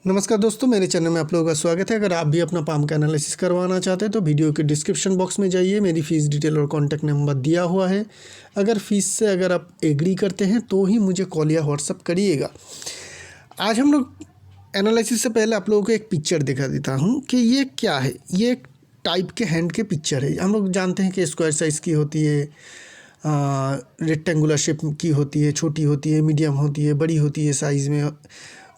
नमस्कार दोस्तों, मेरे चैनल में आप लोगों का स्वागत है। अगर आप भी अपना पाम का एनालिसिस करवाना चाहते हैं तो वीडियो के डिस्क्रिप्शन बॉक्स में जाइए, मेरी फ़ीस डिटेल और कॉन्टैक्ट नंबर दिया हुआ है। अगर फ़ीस से अगर आप एग्री करते हैं तो ही मुझे कॉल या व्हाट्सअप करिएगा। आज हम लोग एनालिसिस से पहले आप लोगों को एक पिक्चर दिखा देता हूँ कि ये क्या है। ये एक टाइप के हैंड के पिक्चर है। हम लोग जानते हैं कि स्क्वायर साइज़ की होती है, रेक्टेंगुलर शेप की होती है, छोटी होती है, मीडियम होती है, बड़ी होती है साइज़ में।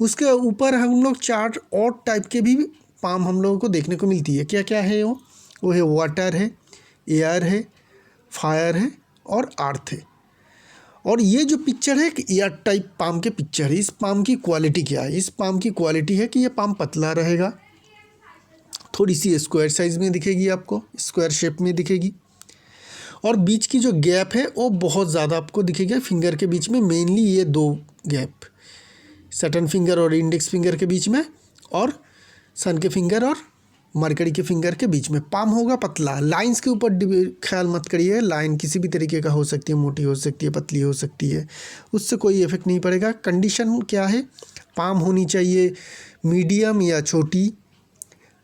उसके ऊपर हम लोग 4 और टाइप के भी पाम हम लोगों को देखने को मिलती है। क्या क्या है वो है वाटर है, एयर है, फायर है और अर्थ है। और ये जो पिक्चर है कि एयर टाइप पाम के पिक्चर है। इस पाम की क्वालिटी क्या है? इस पाम की क्वालिटी है कि ये पाम पतला रहेगा, थोड़ी सी स्क्वायर साइज़ में दिखेगी, आपको स्क्वायर शेप में दिखेगी, और बीच की जो गैप है वो बहुत ज़्यादा आपको दिखेगा फिंगर के बीच में। मेनली ये 2 गैप, सटन फिंगर और इंडेक्स फिंगर के बीच में, और सन के फिंगर और मरकरी के फिंगर के बीच में पाम होगा पतला। लाइंस के ऊपर ख्याल मत करिए, लाइन किसी भी तरीके का हो सकती है, मोटी हो सकती है, पतली हो सकती है, उससे कोई इफेक्ट नहीं पड़ेगा। कंडीशन क्या है? पाम होनी चाहिए मीडियम या छोटी,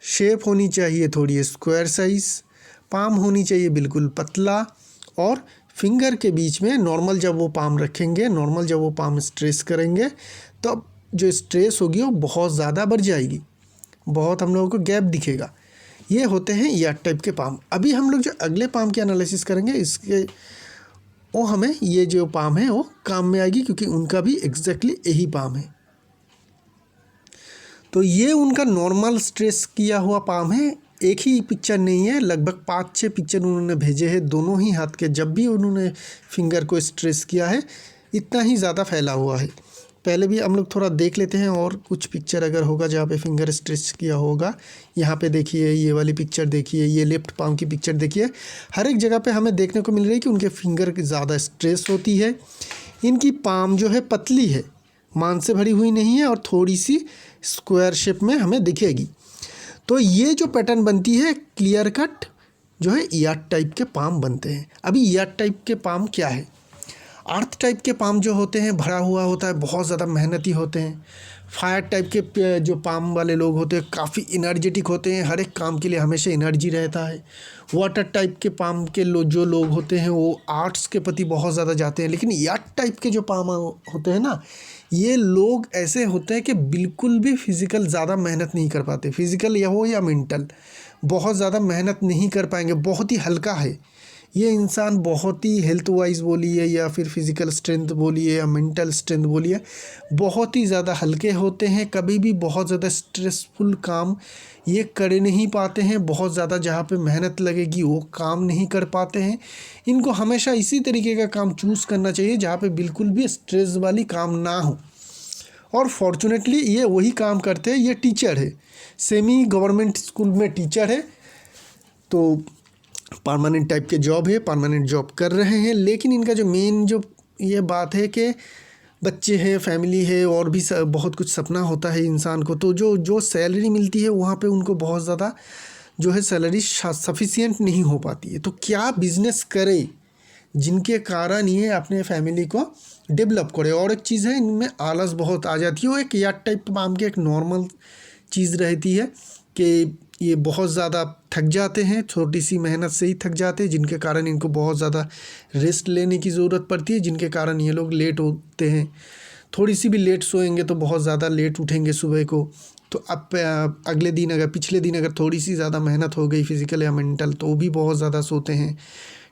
शेप होनी चाहिए थोड़ी स्क्वायर साइज़, पाम होनी चाहिए बिल्कुल पतला, और फिंगर के बीच में नॉर्मल जब वो पाम रखेंगे, नॉर्मल जब वो पाम स्ट्रेस करेंगे तो जो स्ट्रेस होगी वो बहुत ज़्यादा बढ़ जाएगी, बहुत हम लोगों को गैप दिखेगा। ये होते हैं ईयर टाइप के पाम। अभी हम लोग जो अगले पाम के एनालिसिस करेंगे इसके वो हमें ये जो पाम है वो काम में आएगी, क्योंकि उनका भी एग्जैक्टली यही पाम है। तो ये उनका नॉर्मल स्ट्रेस किया हुआ पाम है। एक ही पिक्चर नहीं है, लगभग 5-6 पिक्चर उन्होंने भेजे हैं दोनों ही हाथ के। जब भी उन्होंने फिंगर को स्ट्रेस किया है इतना ही ज़्यादा फैला हुआ है। पहले भी हम लोग थोड़ा देख लेते हैं और कुछ पिक्चर अगर होगा जहाँ पे फिंगर स्ट्रेच किया होगा। यहाँ पे देखिए, ये वाली पिक्चर देखिए, ये लेफ्ट पाम की पिक्चर देखिए। हर एक जगह पे हमें देखने को मिल रही है कि उनके फिंगर की ज़्यादा स्ट्रेस होती है। इनकी पाम जो है पतली है, मान से भरी हुई नहीं है, और थोड़ी सी स्क्वायर शेप में हमें दिखेगी। तो ये जो पैटर्न बनती है क्लियर कट जो है ईयर टाइप के पाम बनते हैं। अभी ईयर टाइप के पाम क्या है? अर्थ टाइप के पाम जो होते हैं भरा हुआ होता है, बहुत ज़्यादा मेहनती होते हैं। फायर टाइप के जो पाम वाले लोग होते हैं काफ़ी इनर्जेटिक होते हैं, हर एक काम के लिए हमेशा एनर्जी रहता है। वाटर टाइप के पाम के जो लोग होते हैं वो आर्ट्स के प्रति बहुत ज़्यादा जाते हैं। लेकिन यार्ड टाइप के जो पाम होते हैं ना, ये लोग ऐसे होते हैं कि बिल्कुल भी फिज़िकल ज़्यादा मेहनत नहीं कर पाते, फिज़िकल या हो या मेंटल, बहुत ज़्यादा मेहनत नहीं कर पाएंगे। बहुत ही हल्का है ये इंसान, बहुत ही हेल्थ वाइज बोलिए या फिर फिज़िकल स्ट्रेंथ बोलिए या मेंटल स्ट्रेंथ बोलिए, बहुत ही ज़्यादा हल्के होते हैं। कभी भी बहुत ज़्यादा स्ट्रेसफुल काम ये कर नहीं पाते हैं। बहुत ज़्यादा जहाँ पे मेहनत लगेगी वो काम नहीं कर पाते हैं। इनको हमेशा इसी तरीके का काम चूज़ करना चाहिए जहाँ पे बिल्कुल भी स्ट्रेस वाली काम ना हो। और फॉर्चुनेटली ये वही काम करते हैं। ये टीचर है, सेमी गवर्नमेंट स्कूल में टीचर है, तो परमानेंट टाइप के जॉब है, परमानेंट जॉब कर रहे हैं। लेकिन इनका जो मेन जो ये बात है कि बच्चे हैं, फैमिली है, और भी बहुत कुछ सपना होता है इंसान को। तो जो जो सैलरी मिलती है वहाँ पे उनको बहुत ज़्यादा जो है सैलरी सफिशिएंट नहीं हो पाती है। तो क्या बिजनेस करे जिनके कारण ये अपने फैमिली को डेवलप करे। और एक चीज़ है, इनमें आलस बहुत आ जाती है। वो एक यार्ड टाइप पाम की एक नॉर्मल चीज़ रहती है कि ये बहुत ज़्यादा थक जाते हैं, छोटी सी मेहनत से ही थक जाते हैं, जिनके कारण इनको बहुत ज़्यादा रेस्ट लेने की ज़रूरत पड़ती है, जिनके कारण ये लोग लेट होते हैं। थोड़ी सी भी लेट सोएंगे तो बहुत ज़्यादा लेट उठेंगे सुबह को। तो अब अगले दिन अगर पिछले दिन अगर थोड़ी सी ज़्यादा मेहनत हो गई फिज़िकल या मेंटल तो भी बहुत ज़्यादा सोते हैं।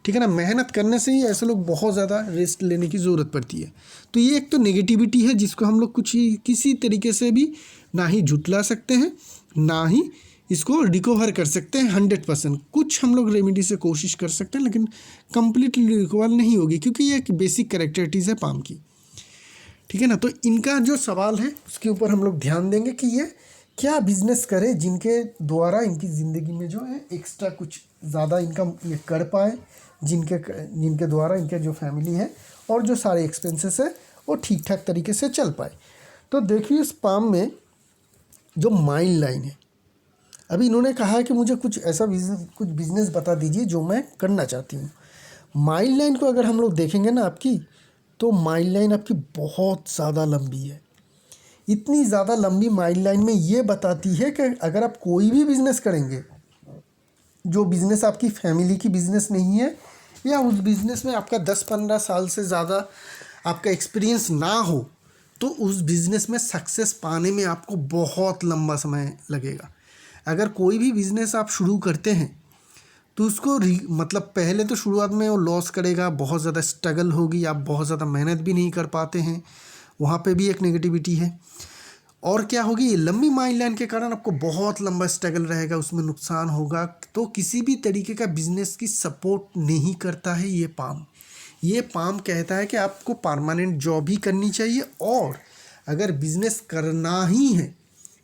ठीक है ना, मेहनत करने से ही ऐसे लोग बहुत ज़्यादा रेस्ट लेने की ज़रूरत पड़ती है। तो ये एक तो नेगेटिविटी है जिसको हम लोग कुछ ही किसी तरीके से भी ना ही झुटला सकते हैं, ना ही इसको रिकवर कर सकते हैं 100%। कुछ हम लोग रेमेडी से कोशिश कर सकते हैं लेकिन कम्प्लीटली रिकवर नहीं होगी, क्योंकि ये एक बेसिक कैरेक्टरिटीज़ है पाम की। ठीक है ना, तो इनका जो सवाल है उसके ऊपर हम लोग ध्यान देंगे कि ये क्या बिजनेस करे जिनके द्वारा इनकी ज़िंदगी में जो है एक्स्ट्रा कुछ ज़्यादा इनकम ये कर पाए, जिनके द्वारा इनके जो फैमिली है और जो सारे एक्सपेंसेस है वो ठीक ठाक तरीके से चल पाए। तो देखिए इस पाम में जो माइंड लाइन है, अभी इन्होंने कहा है कि मुझे कुछ ऐसा कुछ बिजनेस बता दीजिए जो मैं करना चाहती हूँ। माइंड लाइन को अगर हम लोग देखेंगे ना आपकी, तो माइंड लाइन आपकी बहुत ज़्यादा लंबी है। इतनी ज़्यादा लंबी माइल लाइन में ये बताती है कि अगर आप कोई भी बिज़नेस करेंगे, जो बिज़नेस आपकी फैमिली की बिज़नेस नहीं है या उस बिज़नेस में आपका 10-15 साल से ज़्यादा आपका एक्सपीरियंस ना हो, तो उस बिज़नेस में सक्सेस पाने में आपको बहुत लंबा समय लगेगा। अगर कोई भी बिज़नेस आप शुरू करते हैं तो उसको मतलब पहले तो शुरुआत में वो लॉस करेगा, बहुत ज़्यादा स्ट्रगल होगी, आप बहुत ज़्यादा मेहनत भी नहीं कर पाते हैं, वहाँ पे भी एक नेगेटिविटी है। और क्या होगी, ये लंबी माइल लाइन के कारण आपको बहुत लंबा स्ट्रगल रहेगा, उसमें नुकसान होगा। तो किसी भी तरीके का बिजनेस की सपोर्ट नहीं करता है ये पाम कहता है कि आपको परमानेंट जॉब ही करनी चाहिए, और अगर बिजनेस करना ही है,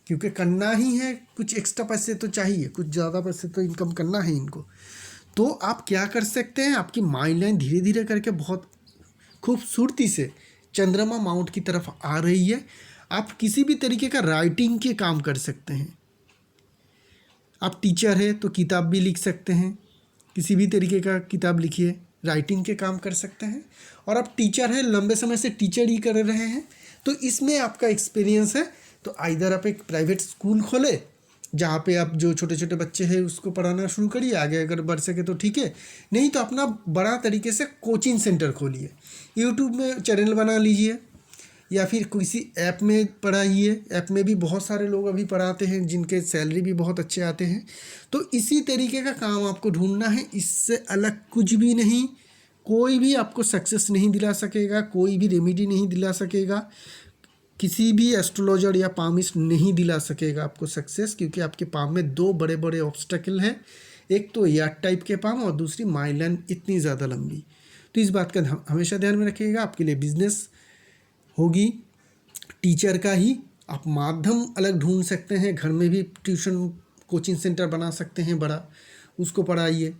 क्योंकि करना ही है, कुछ एक्स्ट्रा पैसे तो चाहिए, कुछ ज़्यादा पैसे तो इनकम करना है इनको, तो आप क्या कर सकते हैं, आपकी माइल लाइन धीरे धीरे करके बहुत खूबसूरती से चंद्रमा माउंट की तरफ आ रही है। आप किसी भी तरीके का राइटिंग के काम कर सकते हैं। आप टीचर है तो किताब भी लिख सकते हैं, किसी भी तरीके का किताब लिखिए, राइटिंग के काम कर सकते हैं। और आप टीचर हैं, लंबे समय से टीचर ही कर रहे हैं, तो इसमें आपका एक्सपीरियंस है, तो आइदर आप एक प्राइवेट स्कूल खोले जहाँ पे आप जो छोटे छोटे बच्चे हैं उसको पढ़ाना शुरू करिए, आगे अगर बढ़ सके तो ठीक है, नहीं तो अपना बड़ा तरीके से कोचिंग सेंटर खोलिए, यूट्यूब में चैनल बना लीजिए या फिर किसी ऐप में पढ़ाइए। ऐप में भी बहुत सारे लोग अभी पढ़ाते हैं जिनके सैलरी भी बहुत अच्छे आते हैं। तो इसी तरीके का काम आपको ढूंढना है, इससे अलग कुछ भी नहीं। कोई भी आपको सक्सेस नहीं दिला सकेगा, कोई भी रेमेडी नहीं दिला सकेगा, किसी भी एस्ट्रोलॉजर या पामिस्ट नहीं दिला सकेगा आपको सक्सेस, क्योंकि आपके पाम में दो बड़े बड़े ऑब्स्टेकल हैं, एक तो यार्ड टाइप के पाम और दूसरी माइलाइन इतनी ज़्यादा लंबी। तो इस बात का हमेशा ध्यान में रखिएगा। आपके लिए बिजनेस होगी टीचर का ही, आप माध्यम अलग ढूंढ सकते हैं, घर में भी ट्यूशन कोचिंग सेंटर बना सकते हैं बड़ा, उसको पढ़ाइए।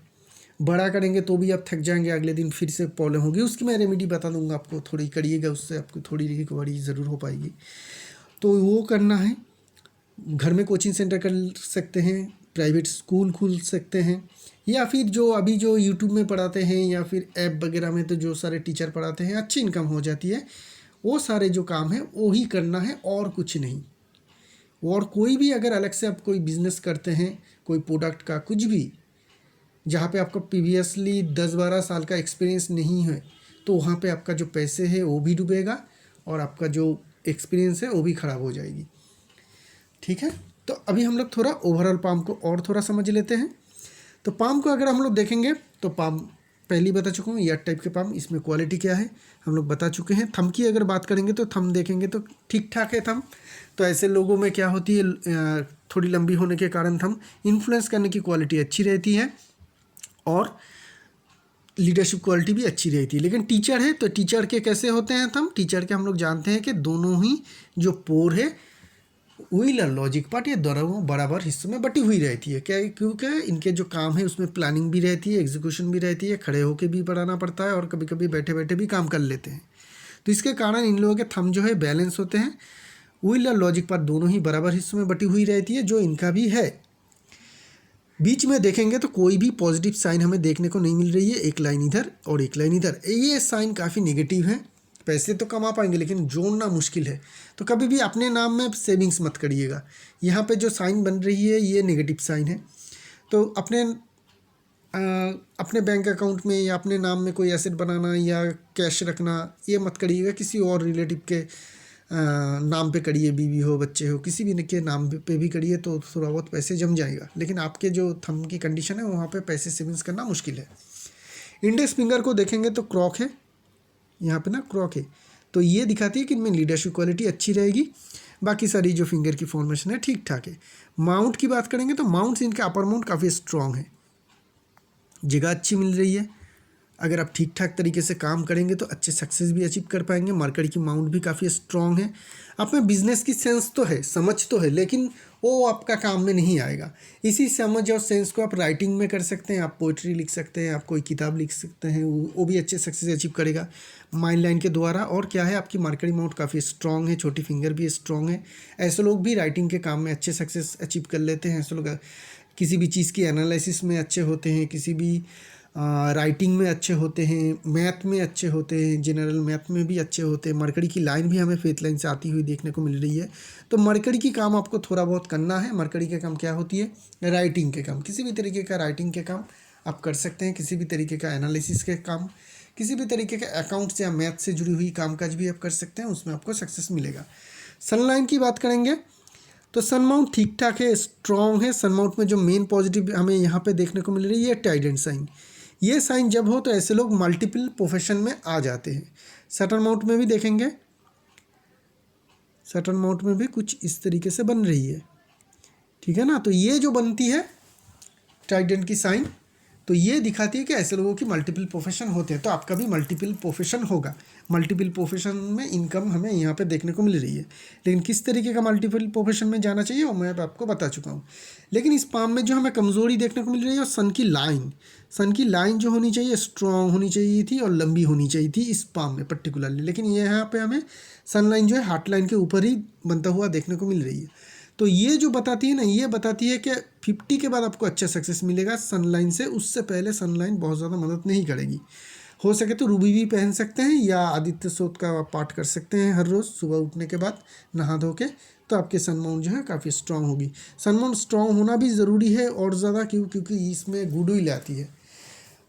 बड़ा करेंगे तो भी आप थक जाएंगे, अगले दिन फिर से प्रॉब्लम होगी, उसकी मैं रेमेडी बता दूंगा आपको, थोड़ी करिएगा, उससे आपको थोड़ी रिकवरी ज़रूर हो पाएगी। तो वो करना है, घर में कोचिंग सेंटर कर सकते हैं, प्राइवेट स्कूल खोल सकते हैं, या फिर जो अभी जो यूट्यूब में पढ़ाते हैं या फिर ऐप वगैरह में तो जो सारे टीचर पढ़ाते हैं, अच्छी इनकम हो जाती है, वो सारे जो काम है वो ही करना है और कुछ नहीं। और कोई भी अगर अलग से आप कोई बिज़नेस करते हैं, कोई प्रोडक्ट का कुछ भी, जहाँ पे आपको प्रीवियसली 10-12 साल का एक्सपीरियंस नहीं है, तो वहाँ पे आपका जो पैसे है वो भी डूबेगा और आपका जो एक्सपीरियंस है वो भी ख़राब हो जाएगी। ठीक है, तो अभी हम लोग थोड़ा ओवरऑल पाम को और थोड़ा समझ लेते हैं। तो पाम को अगर हम लोग देखेंगे तो पाम पहले बता चुका हूँ, यार्ड टाइप के पाम, इसमें क्वालिटी क्या है हम लोग बता चुके हैं। थम की अगर बात करेंगे तो थम देखेंगे तो ठीक ठाक है थम। तो ऐसे लोगों में क्या होती है, थोड़ी लंबी होने के कारण थम इन्फ्लुएंस करने की क्वालिटी अच्छी रहती है और लीडरशिप क्वालिटी भी अच्छी रहती है। लेकिन टीचर है तो टीचर के कैसे होते हैं थम, टीचर के हम लोग जानते हैं कि दोनों ही जो पोर है व्हील और लॉजिक पार्ट, ये दोनों बराबर हिस्सों में बटी हुई रहती है। क्या, क्योंकि इनके जो काम है उसमें प्लानिंग भी रहती है, एग्जीक्यूशन भी रहती है, खड़े होकर भी पढ़ाना पड़ता है और कभी कभी बैठे बैठे भी काम कर लेते हैं। तो इसके कारण इन लोगों के थंब जो है बैलेंस होते हैं। व्हील और लॉजिक पार्ट दोनों ही बराबर हिस्सों में बटी हुई रहती है, जो इनका भी है। बीच में देखेंगे तो कोई भी पॉजिटिव साइन हमें देखने को नहीं मिल रही है, एक लाइन इधर और एक लाइन इधर, ये साइन काफ़ी नेगेटिव है। पैसे तो कमा पाएंगे लेकिन जोड़ना मुश्किल है। तो कभी भी अपने नाम में सेविंग्स मत करिएगा। यहाँ पे जो साइन बन रही है ये नेगेटिव साइन है, तो अपने बैंक अकाउंट में या अपने नाम में कोई एसेट बनाना या कैश रखना ये मत करिएगा। किसी और रिलेटिव के नाम पे करिए, बीवी हो बच्चे हो किसी भी के नाम पे भी करिए तो थोड़ा बहुत पैसे जम जाएगा। लेकिन आपके जो थंब की कंडीशन है वहाँ पे पैसे सेविंग्स करना मुश्किल है। इंडेक्स फिंगर को देखेंगे तो क्रॉक है, यहाँ पे ना क्रॉक है, तो ये दिखाती है कि इनमें लीडरशिप क्वालिटी अच्छी रहेगी। बाकी सारी जो फिंगर की फॉर्मेशन है ठीक ठाक है। माउंट की बात करेंगे तो माउंट्स इनके अपर माउंट काफ़ी स्ट्रॉन्ग है, जगह अच्छी मिल रही है। अगर आप ठीक ठाक तरीके से काम करेंगे तो अच्छे सक्सेस भी अचीव कर पाएंगे। मरकरी की माउंट भी काफ़ी स्ट्रॉन्ग है। आप में बिजनेस की सेंस तो है, समझ तो है, लेकिन वो आपका काम में नहीं आएगा। इसी समझ और सेंस को आप राइटिंग में कर सकते हैं, आप पोइट्री लिख सकते हैं, आप कोई किताब लिख सकते हैं, वो भी अच्छे सक्सेस अचीव करेगा माइंड लाइन के द्वारा। और क्या है, आपकी मरकरी माउंट काफ़ी स्ट्रॉन्ग है, छोटी फिंगर भी स्ट्रॉन्ग है। ऐसे लोग भी राइटिंग के काम में अच्छे सक्सेस अचीव कर लेते हैं। ऐसे लोग किसी भी चीज़ की एनालिसिस में अच्छे होते हैं, किसी भी राइटिंग में अच्छे होते हैं, मैथ में अच्छे होते हैं, जनरल मैथ में भी अच्छे होते हैं। मरकरी की लाइन भी हमें फेथ लाइन से आती हुई देखने को मिल रही है। तो मरकरी की काम आपको थोड़ा बहुत करना है। मरकरी के काम क्या होती है? राइटिंग के काम, किसी भी तरीके का राइटिंग के काम आप कर सकते हैं, किसी भी तरीके का एनालिसिस के काम, किसी भी तरीके के अकाउंट्स या मैथ से जुड़ी हुई कामकाज भी आप कर सकते हैं, उसमें आपको सक्सेस मिलेगा। सनलाइन की बात करेंगे तो सन माउंट ठीक ठाक है, स्ट्रॉन्ग है। सन माउंट में जो मेन पॉजिटिव हमें यहाँ पे देखने को मिल रही है टाइडेंट साइन। ये साइन जब हो तो ऐसे लोग मल्टीपल प्रोफेशन में आ जाते हैं। सटर्न माउंट में भी देखेंगे, सटर्न माउंट में भी कुछ इस तरीके से बन रही है, ठीक है ना। तो ये जो बनती है ट्राइडेंट की साइन, तो ये दिखाती है कि ऐसे लोगों की मल्टीपल प्रोफेशन होते हैं। तो आपका भी मल्टीपल प्रोफेशन होगा। मल्टीपल प्रोफेशन में इनकम हमें यहाँ पे देखने को मिल रही है, लेकिन किस तरीके का मल्टीपल प्रोफेशन में जाना चाहिए वो मैं आपको बता चुका हूँ। लेकिन इस पाम में जो हमें कमज़ोरी देखने को मिल रही है, सन की लाइन, सन की लाइन जो होनी चाहिए स्ट्रॉन्ग होनी चाहिए थी और लंबी होनी चाहिए थी इस पाम में पर्टिकुलरली। लेकिन ये यहाँ पे हमें सन लाइन जो है हार्ट लाइन के ऊपर ही बनता हुआ देखने को मिल रही है। तो ये जो बताती है ना, ये बताती है कि 50 के बाद आपको अच्छा सक्सेस मिलेगा सनलाइन से। उससे पहले सनलाइन बहुत ज़्यादा मदद नहीं करेगी। हो सके तो रूबी भी पहन सकते हैं या आदित्य सोत का पाठ कर सकते हैं हर रोज़ सुबह उठने के बाद नहा धो के, तो आपके सन माउंट जो है काफ़ी स्ट्रांग होगी। सन माउंट स्ट्रांग होना भी ज़रूरी है और ज़्यादा, क्योंकि इसमें गुड विल आती है।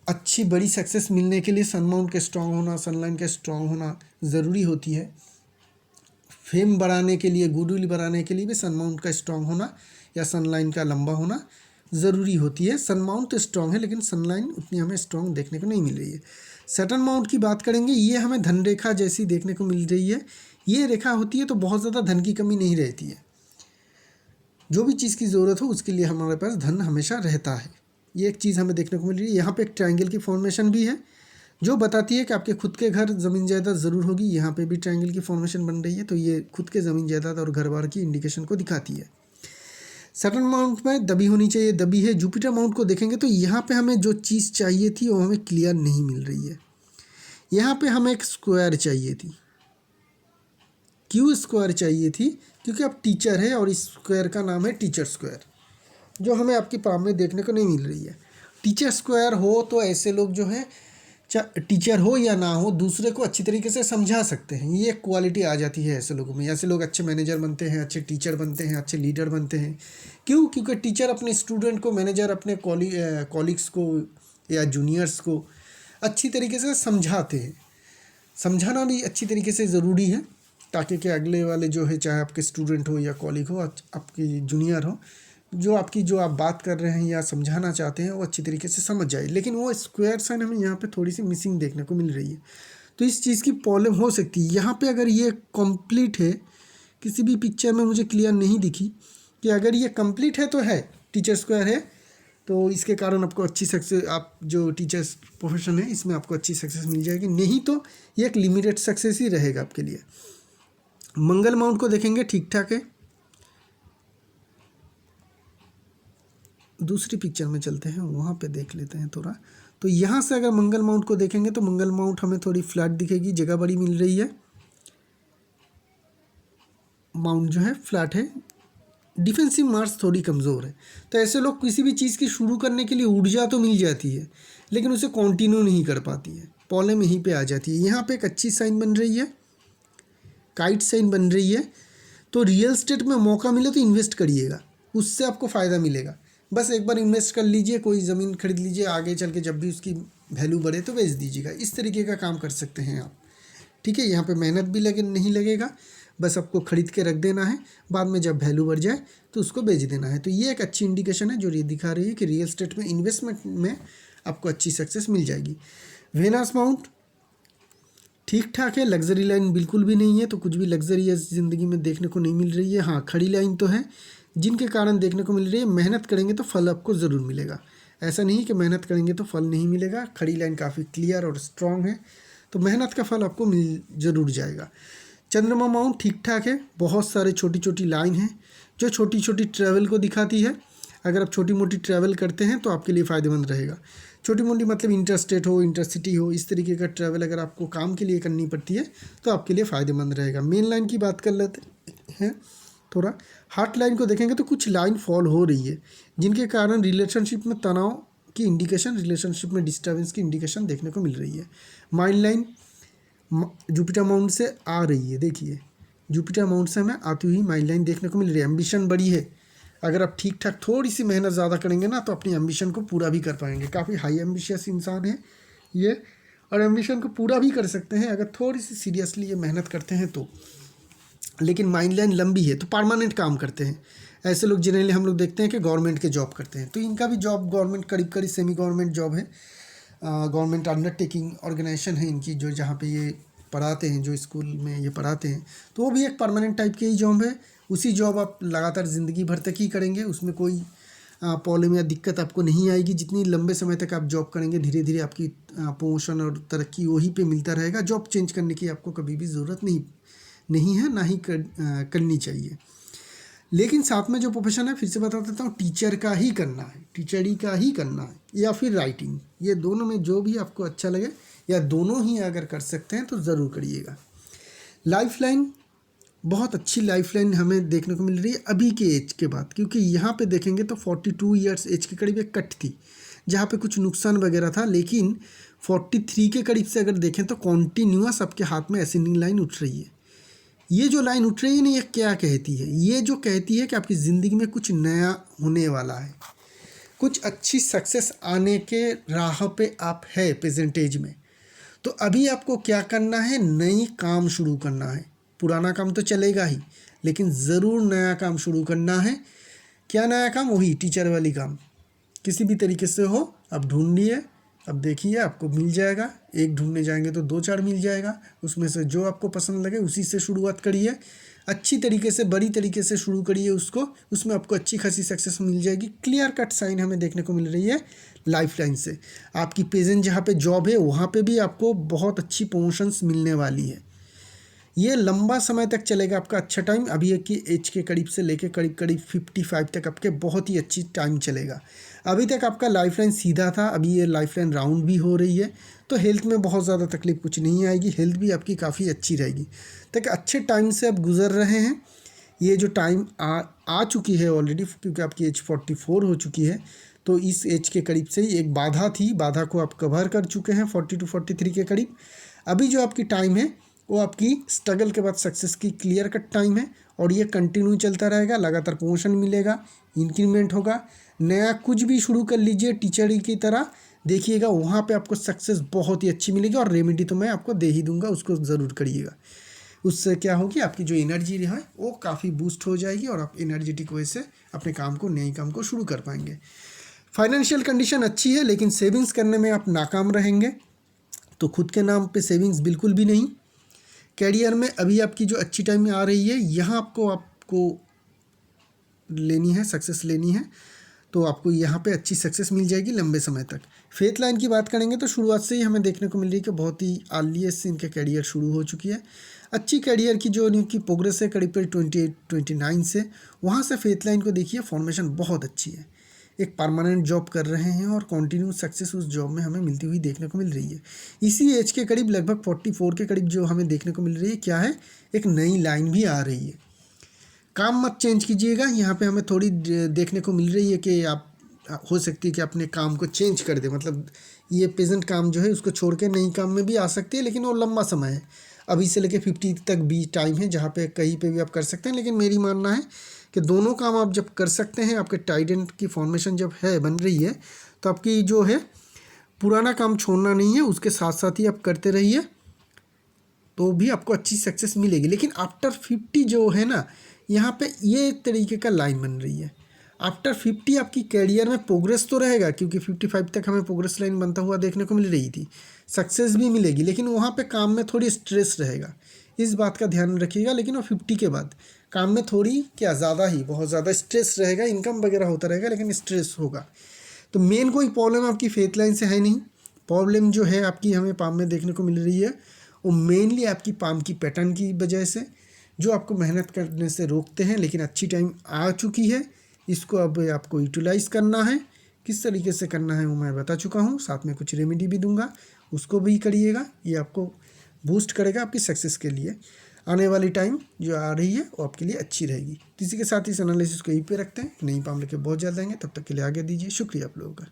अच्छी बड़ी सक्सेस मिलने के लिए सन माउंट के स्ट्रांग होना, सनलाइन के स्ट्रांग होना ज़रूरी होती है। फेम बढ़ाने के लिए, गुडविल बढ़ाने के लिए भी सन माउंट का स्ट्रांग होना या सनलाइन का लंबा होना ज़रूरी होती है। सन माउंट तो स्ट्रांग है लेकिन सनलाइन उतनी हमें स्ट्रांग देखने को नहीं मिल रही है। सैटर्न माउंट की बात करेंगे, ये हमें धन रेखा जैसी देखने को मिल रही है। ये रेखा होती है तो बहुत ज़्यादा धन की कमी नहीं रहती है। जो भी चीज़ की ज़रूरत हो उसके लिए हमारे पास धन हमेशा रहता है। ये एक चीज़ हमें देखने को मिल रही है। यहाँ पे एक ट्रायंगल की फॉर्मेशन भी है जो बताती है कि आपके खुद के घर ज़मीन जायदाद ज़रूर होगी। यहाँ पे भी ट्रायंगल की फॉर्मेशन बन रही है, तो ये खुद के ज़मीन जायदाद और घर बार की इंडिकेशन को दिखाती है। सैटर्न माउंट में दबी होनी चाहिए, दबी है। जुपिटर माउंट को देखेंगे तो यहाँ पे हमें जो चीज़ चाहिए थी वो हमें क्लियर नहीं मिल रही है। यहाँ पे हमें एक स्क्वायर चाहिए थी। क्यों स्क्वायर चाहिए थी? क्योंकि आप टीचर है और इस स्क्वायर का नाम है टीचर स्क्वायर, जो हमें आपकी पाम में देखने को नहीं मिल रही है। टीचर स्क्वायर हो तो ऐसे लोग जो हैं, टीचर हो या ना हो, दूसरे को अच्छी तरीके से समझा सकते हैं। ये क्वालिटी आ जाती है ऐसे लोगों में। ऐसे लोग अच्छे मैनेजर बनते हैं, अच्छे टीचर बनते हैं, अच्छे लीडर बनते हैं। क्यों? क्योंकि टीचर अपने स्टूडेंट को, मैनेजर अपने कॉलीग्स को या जूनियर्स को अच्छी तरीके से समझाते हैं। समझाना भी अच्छी तरीके से ज़रूरी है ताकि कि अगले वाले जो है, चाहे आपके स्टूडेंट हो या कॉलीग हो, आपकी जूनियर हो, जो आप बात कर रहे हैं या समझाना चाहते हैं वो अच्छी तरीके से समझ जाए। लेकिन वो स्क्वायर साइन हमें यहाँ पे थोड़ी सी मिसिंग देखने को मिल रही है। तो इस चीज़ की प्रॉब्लम हो सकती है। यहाँ पे अगर ये कंप्लीट है, किसी भी पिक्चर में मुझे क्लियर नहीं दिखी कि अगर ये कंप्लीट है तो है, टीचर स्क्वायर है, तो इसके कारण आपको अच्छी सक्सेस, आप जो टीचर्स प्रोफेशन है इसमें आपको अच्छी सक्सेस मिल जाएगी। नहीं तो ये एक लिमिटेड सक्सेस ही रहेगा आपके लिए। मंगल माउंट को देखेंगे, ठीक ठाक है। दूसरी पिक्चर में चलते हैं, वहाँ पे देख लेते हैं थोड़ा। तो यहाँ से अगर मंगल माउंट को देखेंगे तो मंगल माउंट हमें थोड़ी फ्लैट दिखेगी, जगह बड़ी मिल रही है। माउंट जो है फ्लैट है, डिफेंसिव मार्क्स थोड़ी कमज़ोर है। तो ऐसे लोग किसी भी चीज़ की शुरू करने के लिए ऊर्जा तो मिल जाती है लेकिन उसे कंटिन्यू नहीं कर पाती है, प्रॉब्लम यहीं पे आ जाती है। यहाँ पे एक अच्छी साइन बन रही है, काइट साइन बन रही है। तो रियल स्टेट में मौका मिले तो इन्वेस्ट करिएगा, उससे आपको फ़ायदा मिलेगा। बस एक बार इन्वेस्ट कर लीजिए, कोई ज़मीन खरीद लीजिए, आगे चल के जब भी उसकी वैल्यू बढ़े तो बेच दीजिएगा। इस तरीके का काम कर सकते हैं आप, ठीक है। यहाँ पे मेहनत भी नहीं लगेगा, बस आपको ख़रीद के रख देना है, बाद में जब वैल्यू बढ़ जाए तो उसको बेच देना है। तो ये एक अच्छी इंडिकेशन है जो ये दिखा रही है कि रियल स्टेट में इन्वेस्टमेंट में आपको अच्छी सक्सेस मिल जाएगी। वेनस माउंट ठीक ठाक है, लग्जरी लाइन बिल्कुल भी नहीं है, तो कुछ भी लग्जरियस ज़िंदगी में देखने को नहीं मिल रही है। हाँ, खड़ी लाइन तो है जिनके कारण देखने को मिल रही है। मेहनत करेंगे तो फल आपको ज़रूर मिलेगा, ऐसा नहीं कि मेहनत करेंगे तो फल नहीं मिलेगा। खड़ी लाइन काफ़ी क्लियर और स्ट्रॉन्ग है, तो मेहनत का फल आपको मिल ज़रूर जाएगा। चंद्रमा माउंट ठीक ठाक है, बहुत सारे छोटी छोटी लाइन हैं जो छोटी छोटी ट्रैवल को दिखाती है। अगर आप छोटी मोटी ट्रैवल करते हैं तो आपके लिए फ़ायदेमंद रहेगा। छोटी मोटी मतलब इंटरस्टेट हो, इंटरसिटी हो, इस तरीके का ट्रैवल अगर आपको काम के लिए करनी पड़ती है तो आपके लिए फ़ायदेमंद रहेगा। मेन लाइन की बात कर लेते हैं थोड़ा। हार्ट लाइन को देखेंगे तो कुछ लाइन फॉल हो रही है जिनके कारण रिलेशनशिप में तनाव की इंडिकेशन, रिलेशनशिप में डिस्टर्बेंस की इंडिकेशन देखने को मिल रही है। माइंड लाइन जुपिटर माउंट से आ रही है, देखिए जुपिटर माउंट से हमें आती हुई माइंड लाइन देखने को मिल रही है। एम्बिशन बड़ी है, अगर आप ठीक ठाक थोड़ी सी मेहनत ज़्यादा करेंगे ना तो अपनी एम्बिशन को पूरा भी कर पाएंगे। काफ़ी हाई एम्बिशियस इंसान है ये, और एम्बिशन को पूरा भी कर सकते हैं अगर थोड़ी सी सीरियसली ये मेहनत करते हैं तो। लेकिन माइंड लाइन लंबी है तो परमानेंट काम करते हैं। ऐसे लोग जनरली हम लोग देखते हैं कि गवर्नमेंट के जॉब करते हैं, तो इनका भी जॉब गवर्नमेंट करीब करीब सेमी गवर्नमेंट जॉब है। गवर्नमेंट अंडरटेकिंग ऑर्गेनाइजेशन है इनकी, जो जहाँ पे ये पढ़ाते हैं, जो स्कूल में ये पढ़ाते हैं, तो वो भी एक परमानेंट टाइप की ही जॉब है। उसी जॉब आप लगातार ज़िंदगी भर तक ही करेंगे, उसमें कोई प्रॉब्लम या दिक्कत आपको नहीं आएगी। जितनी लंबे समय तक आप जॉब करेंगे धीरे धीरे आपकी प्रमोशन और तरक्की वही पे मिलता रहेगा। जॉब चेंज करने की आपको कभी भी ज़रूरत नहीं है, ना ही करनी चाहिए। लेकिन साथ में जो प्रोफेशन है, फिर से बता देता हूँ, टीचर का ही करना है, टीचरी का ही करना है, या फिर राइटिंग, ये दोनों में जो भी आपको अच्छा लगे, या दोनों ही अगर कर सकते हैं तो ज़रूर करिएगा। लाइफ लाइन, बहुत अच्छी लाइफ लाइन हमें देखने को मिल रही है अभी के एज के बाद, क्योंकि यहाँ पे देखेंगे तो 42 ईयर्स एज के करीब एक कट थी जहाँ पे कुछ नुकसान वगैरह था। लेकिन 43 के करीब से अगर देखें तो कॉन्टीन्यूअस आपके हाथ में असेंडिंग लाइन उठ रही है। ये जो लाइन उठ रही है ना, ये क्या कहती है? ये जो कहती है कि आपकी ज़िंदगी में कुछ नया होने वाला है, कुछ अच्छी सक्सेस आने के राह पे आप है प्रेजेंट एज में। तो अभी आपको क्या करना है? नई काम शुरू करना है। पुराना काम तो चलेगा ही, लेकिन ज़रूर नया काम शुरू करना है। क्या नया काम? वही टीचर वाली काम, किसी भी तरीके से हो आप ढूंढिए। अब देखिए आपको मिल जाएगा, एक ढूंढने जाएंगे तो 2-4 मिल जाएगा, उसमें से जो आपको पसंद लगे उसी से शुरुआत करिए। अच्छी तरीके से, बड़ी तरीके से शुरू करिए उसको, उसमें आपको अच्छी खासी सक्सेस मिल जाएगी। क्लियर कट साइन हमें देखने को मिल रही है लाइफ लाइन से। आपकी प्रेजेंट जहाँ पे जॉब है वहाँ पे भी आपको बहुत अच्छी प्रमोशंस मिलने वाली है। ये लंबा समय तक चलेगा आपका अच्छा टाइम। अभी एक की एज के करीब से लेके करीब करीब 55 तक आपके बहुत ही अच्छी टाइम चलेगा। अभी तक आपका लाइफ लाइन सीधा था, अभी ये लाइफ लाइन राउंड भी हो रही है, तो हेल्थ में बहुत ज़्यादा तकलीफ कुछ नहीं आएगी, हेल्थ भी आपकी काफ़ी अच्छी रहेगी। तक अच्छे टाइम से आप गुजर रहे हैं। ये जो टाइम आ चुकी है ऑलरेडी, क्योंकि आपकी एज 44 हो चुकी है, तो इस एज के करीब से ही एक बाधा थी, बाधा को आप कवर कर चुके हैं 42 43 के करीब। अभी जो आपकी टाइम है वो आपकी स्ट्रगल के बाद सक्सेस की क्लियर कट टाइम है, और ये कंटिन्यू चलता रहेगा। लगातार प्रमोशन मिलेगा, इंक्रीमेंट होगा, नया कुछ भी शुरू कर लीजिए टीचर की तरह, देखिएगा वहाँ पे आपको सक्सेस बहुत ही अच्छी मिलेगी। और रेमेडी तो मैं आपको दे ही दूंगा, उसको ज़रूर करिएगा। उससे क्या होगी, आपकी जो एनर्जी है वो काफ़ी बूस्ट हो जाएगी, और आप एनर्जेटिक वजह से अपने काम को, नए काम को शुरू कर पाएंगे। फाइनेंशियल कंडीशन अच्छी है, लेकिन सेविंग्स करने में आप नाकाम रहेंगे, तो खुद के नाम पे सेविंग्स बिल्कुल भी नहीं। कैरियर में अभी आपकी जो अच्छी टाइम में आ रही है, यहाँ आपको लेनी है, सक्सेस लेनी है, तो आपको यहाँ पे अच्छी सक्सेस मिल जाएगी लंबे समय तक। फेथ लाइन की बात करेंगे तो शुरुआत से ही हमें देखने को मिल रही है कि बहुत ही अर्लीस्ट से इनके कैरियर शुरू हो चुकी है। अच्छी कैरियर की जो इनकी प्रोग्रेस है करीब करीब 28-29 से, वहाँ से फेथ लाइन को देखिए फॉर्मेशन बहुत अच्छी है। एक परमानेंट जॉब कर रहे हैं और कंटिन्यू सक्सेस उस जॉब में हमें मिलती हुई देखने को मिल रही है। इसी एज के करीब लगभग 44 के करीब जो हमें देखने को मिल रही है, क्या है, एक नई लाइन भी आ रही है। काम मत चेंज कीजिएगा, यहाँ पे हमें थोड़ी देखने को मिल रही है कि आप, हो सकती है कि अपने काम को चेंज कर दे, मतलब ये प्रेजेंट काम जो है उसको छोड़ के नई काम में भी आ सकती है, लेकिन वो लंबा समय है। अभी से लेके 50 तक भी टाइम है जहाँ पे कहीं पे भी आप कर सकते हैं। लेकिन मेरी मानना है कि दोनों काम आप जब कर सकते हैं, आपके टाइडेंट की फॉर्मेशन जब है बन रही है, तो आपकी जो है पुराना काम छोड़ना नहीं है, उसके साथ साथ ही आप करते रहिए, तो भी आपको अच्छी सक्सेस मिलेगी। लेकिन आफ्टर 50 जो है ना, यहाँ पे ये तरीके का लाइन बन रही है। आफ्टर 50 आपकी कैरियर में प्रोग्रेस तो रहेगा, क्योंकि 55 तक हमें प्रोग्रेस लाइन बनता हुआ देखने को मिल रही थी, सक्सेस भी मिलेगी, लेकिन वहाँ पे काम में थोड़ी स्ट्रेस रहेगा, इस बात का ध्यान रखिएगा। लेकिन वो 50 के बाद काम में थोड़ी क्या ज़्यादा ही, बहुत ज़्यादा स्ट्रेस रहेगा, इनकम वगैरह होता रहेगा लेकिन स्ट्रेस होगा। तो मेन कोई प्रॉब्लम आपकी फेथ लाइन से है नहीं। प्रॉब्लम जो है आपकी हमें पाम में देखने को मिल रही है, वो मेनली आपकी पाम की पैटर्न की वजह से, जो आपको मेहनत करने से रोकते हैं। लेकिन अच्छी टाइम आ चुकी है, इसको अब आपको यूटिलाइज़ करना है। किस तरीके से करना है वो मैं बता चुका हूँ, साथ में कुछ रेमेडी भी दूंगा, उसको भी करिएगा। ये आपको बूस्ट करेगा आपकी सक्सेस के लिए। आने वाली टाइम जो आ रही है वो आपके लिए अच्छी रहेगी। इसी के साथ इस एनालिसिस को यहीं पे रखते हैं, नई पाम लेके बहुत जल्द आएंगे, तब तक के लिए आगे दीजिए। शुक्रिया आप लोगों का।